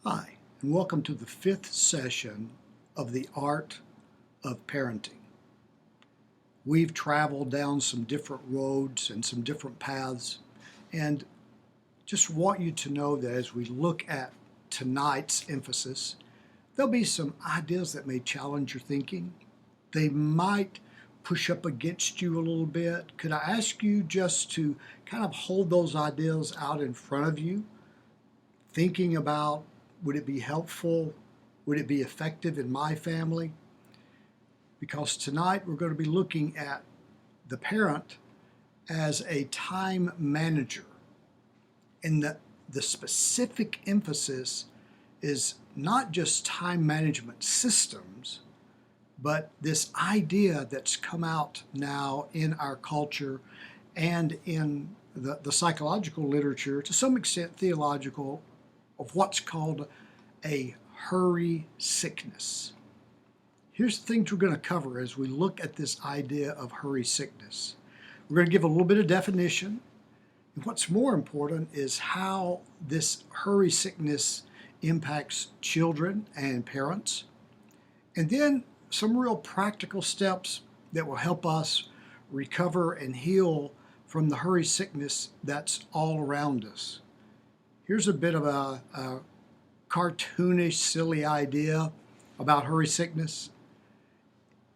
Hi, and welcome to the fifth session of the Art of Parenting. We've traveled down some different roads and some different paths, and just want you to know that as we look at tonight's emphasis, there'll be some ideas that may challenge your thinking. They might push up against you a little bit. Could I ask you just to kind of hold those ideas out in front of you, thinking about, would it be helpful? Would it be effective in my family? Because tonight we're going to be looking at the parent as a time manager. And the specific emphasis is not just time management systems, but this idea that's come out now in our culture and in the psychological literature, to some extent theological, of what's called a hurry sickness. Here's the things we're going to cover as we look at this idea of hurry sickness. We're going to give a little bit of definition. And what's more important is how this hurry sickness impacts children and parents. And then some real practical steps that will help us recover and heal from the hurry sickness that's all around us. Here's a bit of a cartoonish, silly idea about hurry sickness.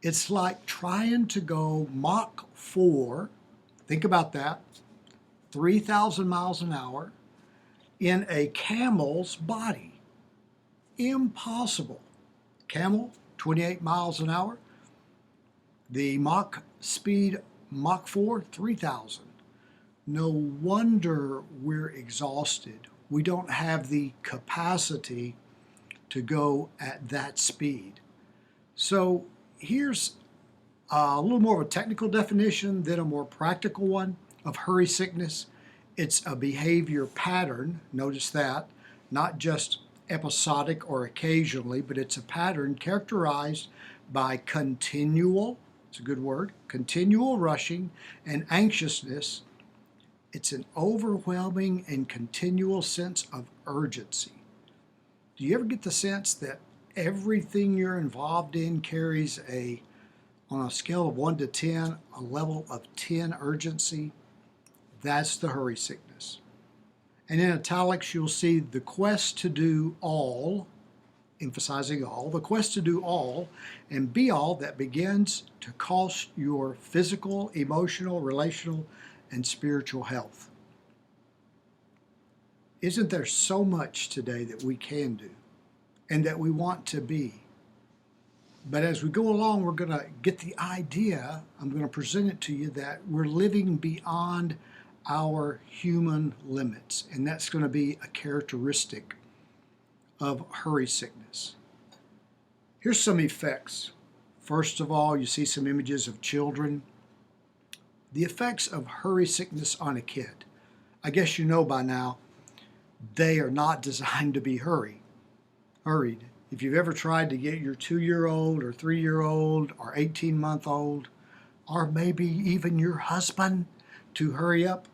It's like trying to go Mach 4, think about that, 3,000 miles an hour in a camel's body. Impossible. Camel, 28 miles an hour. The Mach speed, Mach 4, 3,000. No wonder we're exhausted. We don't have the capacity to go at that speed. So here's a little more of a technical definition, then a more practical one of hurry sickness. It's a behavior pattern, notice that, not just episodic or occasionally, but it's a pattern characterized by continual, it's a good word, continual rushing and anxiousness. It's an overwhelming and continual sense of urgency. Do you ever get the sense that everything you're involved in carries on a scale of 1 to 10, a level of 10 urgency? That's the hurry sickness. And in italics, you'll see the quest to do all, emphasizing all, the quest to do all and be all that begins to cost your physical, emotional, relational, and spiritual health. Isn't there so much today that we can do and that we want to be? But as we go along, we're going to get the idea, I'm going to present it to you, that we're living beyond our human limits, and that's going to be a characteristic of hurry sickness. Here's some effects. First of all, you see some images of children. The effects of hurry sickness on a kid. I guess you know by now, they are not designed to be hurried. If you've ever tried to get your 2-year-old or 3-year-old or 18-month-old, or maybe even your husband to hurry up,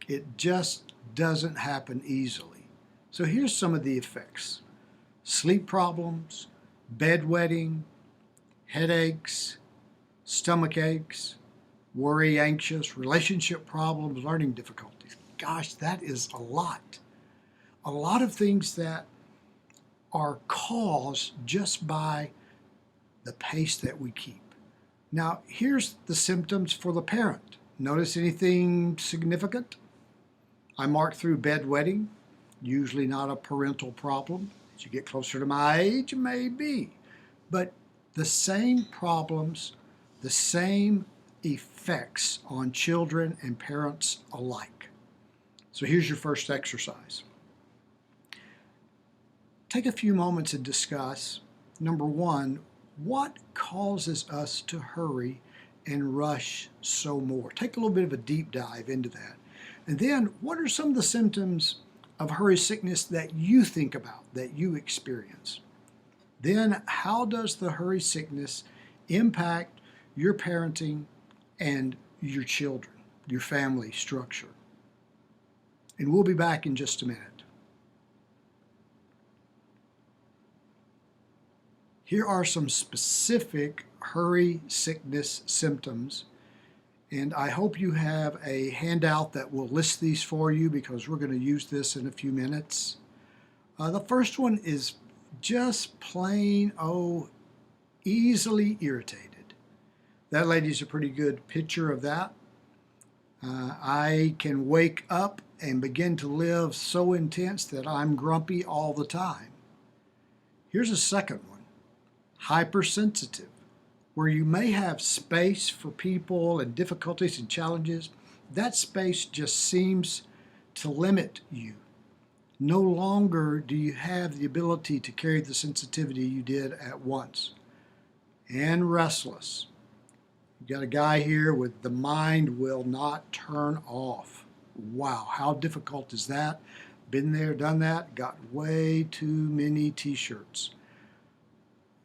it just doesn't happen easily. So here's some of the effects. Sleep problems, bedwetting, headaches, stomach aches, worry, anxious, relationship problems, learning difficulties. Gosh, that is a lot. A lot of things that are caused just by the pace that we keep. Now, here's the symptoms for the parent. Notice anything significant? I marked through bedwetting, usually not a parental problem. As you get closer to my age, maybe. But the same problems, the same effects on children and parents alike. So here's your first exercise. Take a few moments and discuss, number one, what causes us to hurry and rush so more? Take a little bit of a deep dive into that. And then, what are some of the symptoms of hurry sickness that you think about, that you experience? Then, how does the hurry sickness impact your parenting and your children, your family structure? And we'll be back in just a minute. Here are some specific hurry sickness symptoms, and I hope you have a handout that will list these for you because we're going to use this in a few minutes. The first one is just plain, easily irritated. That lady's a pretty good picture of that. I can wake up and begin to live so intense that I'm grumpy all the time. Here's a second one, hypersensitive, where you may have space for people and difficulties and challenges. That space just seems to limit you. No longer do you have the ability to carry the sensitivity you did at once. And restless. You've got a guy here with the mind will not turn off. Wow, how difficult is that? Been there, done that, got way too many t-shirts.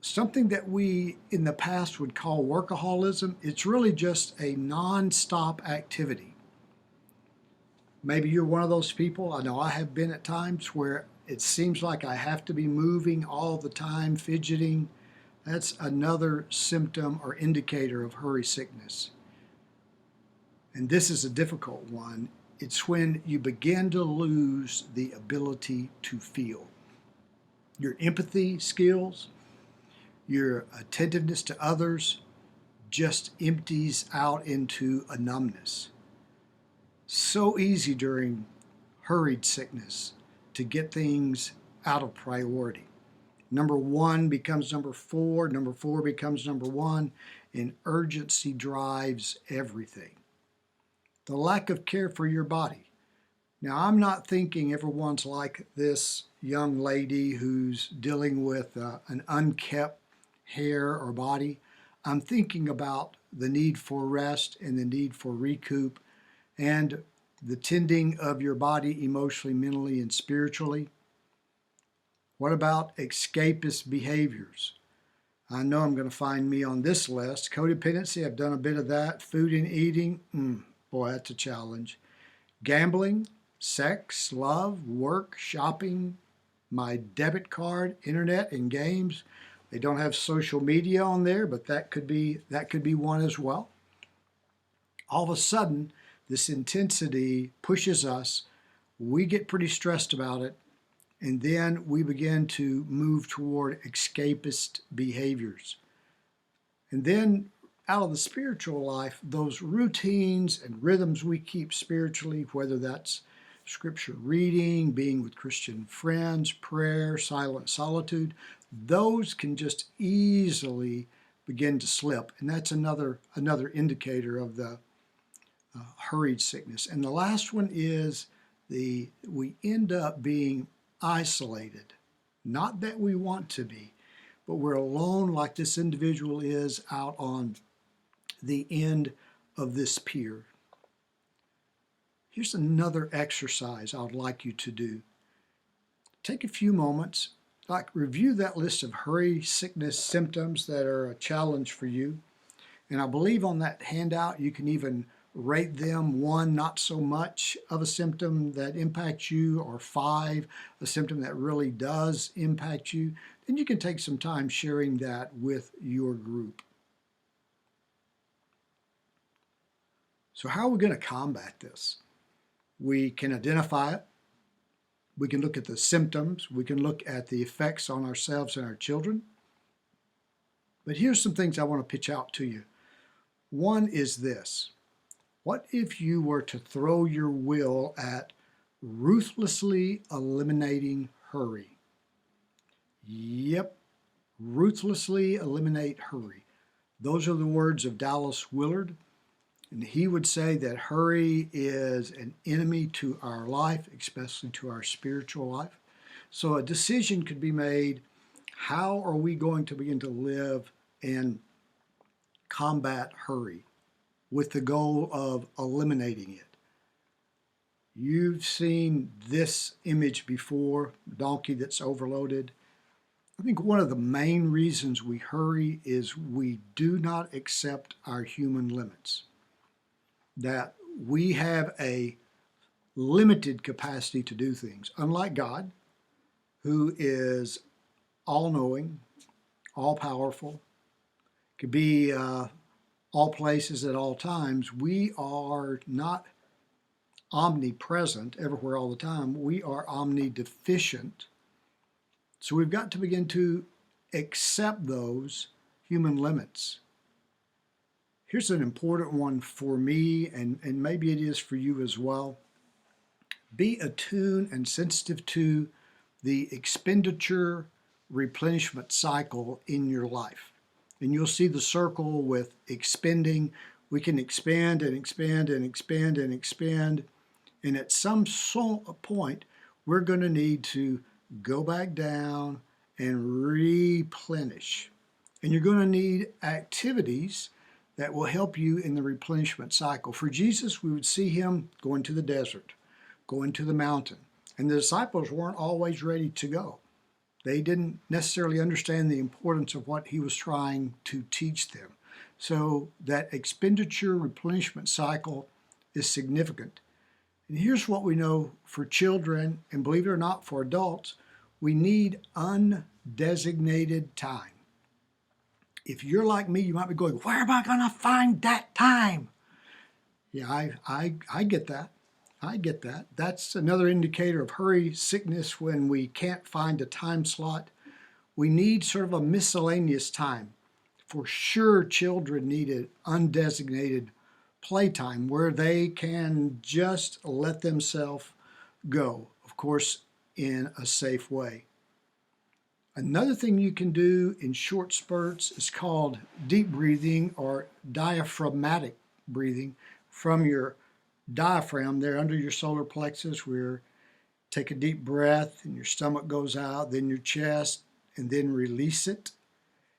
Something that we in the past would call workaholism, it's really just a non-stop activity. Maybe you're one of those people. I know I have been at times where it seems like I have to be moving all the time, fidgeting. That's another symptom or indicator of hurry sickness. And this is a difficult one. It's when you begin to lose the ability to feel. Your empathy skills, your attentiveness to others just empties out into a numbness. So easy during hurried sickness to get things out of priority. Number one becomes number four becomes number one, and urgency drives everything. The lack of care for your body. Now, I'm not thinking everyone's like this young lady who's dealing with an unkept hair or body. I'm thinking about the need for rest and the need for recoup and the tending of your body emotionally, mentally, and spiritually. What about escapist behaviors? I know I'm going to find me on this list. Codependency, I've done a bit of that. Food and eating, boy, that's a challenge. Gambling, sex, love, work, shopping, my debit card, internet, and games. They don't have social media on there, but that could be one as well. All of a sudden, this intensity pushes us. We get pretty stressed about it. And then we begin to move toward escapist behaviors. And then out of the spiritual life, those routines and rhythms we keep spiritually, whether that's scripture reading, being with Christian friends, prayer, silent solitude, those can just easily begin to slip. And that's another indicator of the hurried sickness. And the last one is we end up being isolated. Not that we want to be, but we're alone like this individual is out on the end of this pier. Here's another exercise I would like you to do. Take a few moments, review that list of hurry sickness symptoms that are a challenge for you. And I believe on that handout you can even rate them 1, not so much of a symptom that impacts you, or 5, a symptom that really does impact you. Then you can take some time sharing that with your group. So how are we going to combat this? We can identify it. We can look at the symptoms. We can look at the effects on ourselves and our children. But here's some things I want to pitch out to you. One is this. What if you were to throw your will at ruthlessly eliminating hurry? Yep, ruthlessly eliminate hurry. Those are the words of Dallas Willard, and he would say that hurry is an enemy to our life, especially to our spiritual life. So a decision could be made, how are we going to begin to live and combat hurry, with the goal of eliminating it. You've seen this image before, donkey that's overloaded. I think one of the main reasons we hurry is we do not accept our human limits. That we have a limited capacity to do things. Unlike God, who is all-knowing, all powerful, could be all places at all times. We are not omnipresent everywhere all the time. We are omnideficient. So we've got to begin to accept those human limits. Here's an important one for me, and maybe it is for you as well. Be attuned and sensitive to the expenditure replenishment cycle in your life. And you'll see the circle with expending. We can expand and expand and expand and expand. And at some point, we're going to need to go back down and replenish. And you're going to need activities that will help you in the replenishment cycle. For Jesus, we would see him going to the desert, going to the mountain. And the disciples weren't always ready to go. They didn't necessarily understand the importance of what he was trying to teach them. So that expenditure replenishment cycle is significant. And here's what we know for children, and believe it or not, for adults, we need undesignated time. If you're like me, you might be going, where am I going to find that time? Yeah, I get that. I get that. That's another indicator of hurry sickness when we can't find a time slot. We need sort of a miscellaneous time. For sure, children need an undesignated playtime where they can just let themselves go, of course, in a safe way. Another thing you can do in short spurts is called deep breathing or diaphragmatic breathing from your diaphragm there under your solar plexus, where take a deep breath and your stomach goes out, then your chest, and then release it.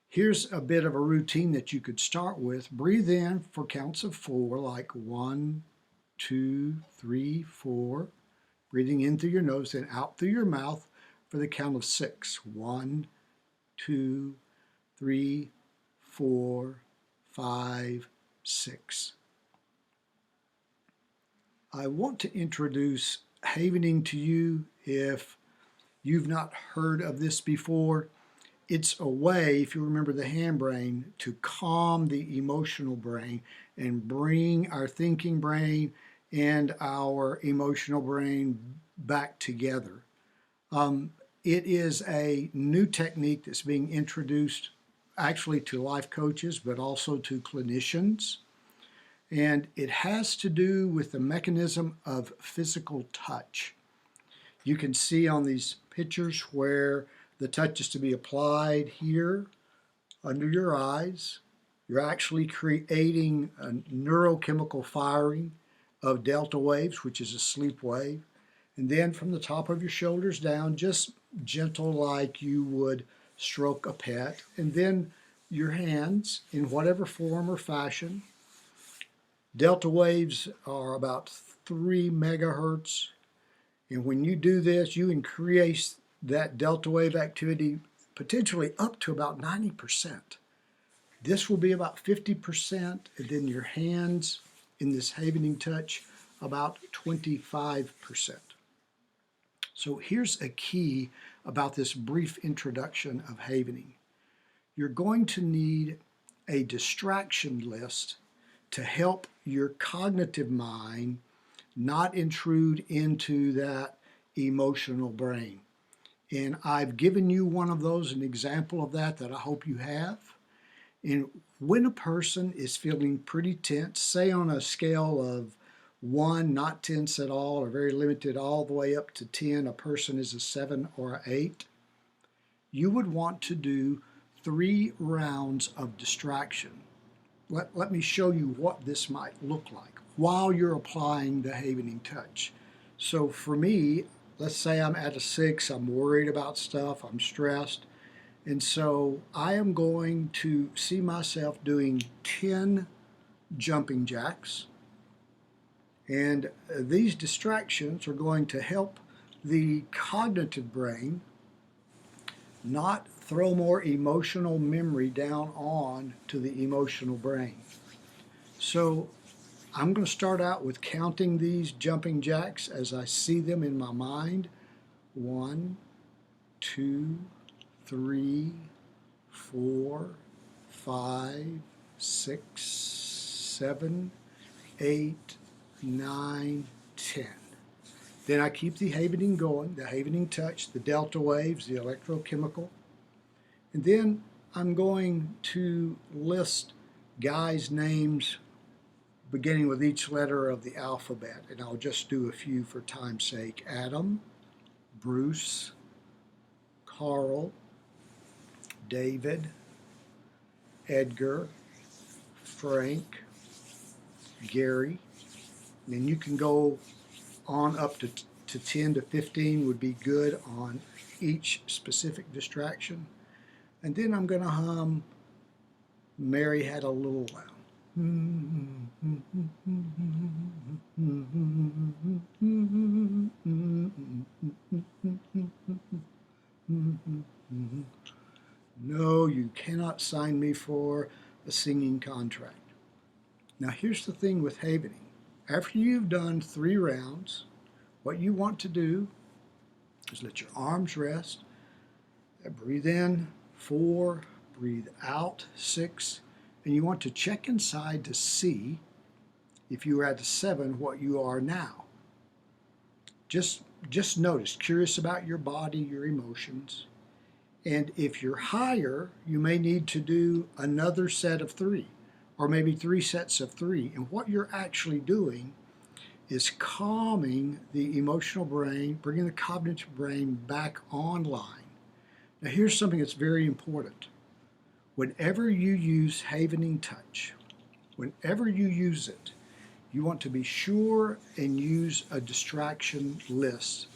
Here's a bit of a routine that you could start with. Breathe in for counts of 4, like 1, 2, 3, 4. Breathing in through your nose, then out through your mouth for the count of 6. 1, 2, 3, 4, 5, 6. I want to introduce havening to you if you've not heard of this before. It's a way, if you remember the hand brain, to calm the emotional brain and bring our thinking brain and our emotional brain back together. It is a new technique that's being introduced actually to life coaches, but also to clinicians. And it has to do with the mechanism of physical touch. You can see on these pictures where the touch is to be applied here under your eyes. You're actually creating a neurochemical firing of delta waves, which is a sleep wave. And then from the top of your shoulders down, just gentle like you would stroke a pet. And then your hands in whatever form or fashion. Delta waves are about 3 megahertz. And when you do this, you increase that delta wave activity potentially up to about 90%. This will be about 50%, and then your hands in this havening touch about 25%. So here's a key about this brief introduction of havening. You're going to need a distraction list to help your cognitive mind not intrude into that emotional brain. And I've given you one of those, an example of that I hope you have. And when a person is feeling pretty tense, say on a scale of 1, not tense at all, or very limited, all the way up to 10, a person is a 7 or an 8, you would want to do 3 rounds of distraction. Let me show you what this might look like while you're applying the havening touch. So for me, let's say I'm at a 6, I'm worried about stuff, I'm stressed, and so I am going to see myself doing 10 jumping jacks. And these distractions are going to help the cognitive brain not throw more emotional memory down on to the emotional brain. So I'm going to start out with counting these jumping jacks as I see them in my mind. 1, 2, 3, 4, 5, 6, 7, 8, 9, 10. Then I keep the havening going, the havening touch, the delta waves, the electrochemical. And then I'm going to list guys' names beginning with each letter of the alphabet. And I'll just do a few for time's sake. Adam, Bruce, Carl, David, Edgar, Frank, Gary. And then you can go on up to 10 to 15 would be good on each specific distraction. And then I'm going to hum Mary Had a Little Lamb. No, you cannot sign me for a singing contract. Now here's the thing with havening. After you've done 3 rounds, what you want to do is let your arms rest. Breathe in 4, breathe out 6, and you want to check inside to see if you were at a 7 what you are now. Just notice, curious about your body, your emotions. And if you're higher, you may need to do another set of 3, or maybe 3 sets of 3. And what you're actually doing is calming the emotional brain, bringing the cognitive brain back online. Now here's something that's very important. Whenever you use havening touch, whenever you use it, you want to be sure and use a distraction list,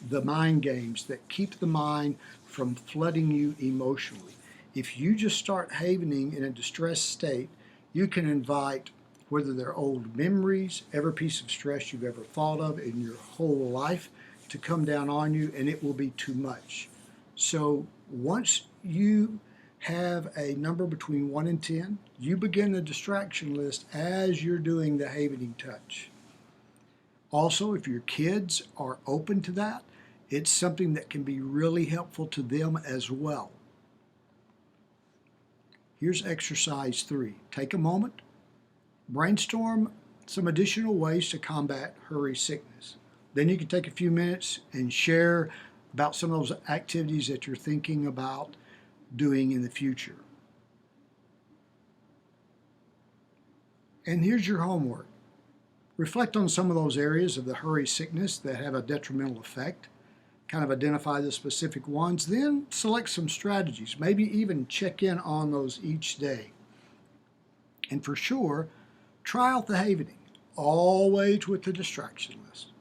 the mind games that keep the mind from flooding you emotionally. If you just start havening in a distressed state, you can invite, whether they're old memories, every piece of stress you've ever thought of in your whole life, to come down on you, and it will be too much. So once you have a number between 1 and 10, you begin the distraction list as you're doing the havening touch. Also, if your kids are open to that, it's something that can be really helpful to them as well. Here's exercise 3. Take a moment, brainstorm some additional ways to combat hurry sickness. Then you can take a few minutes and share about some of those activities that you're thinking about doing in the future. And here's your homework. Reflect on some of those areas of the hurry sickness that have a detrimental effect. Kind of identify the specific ones, then select some strategies. Maybe even check in on those each day. And for sure, try out the havening, always with the distraction list.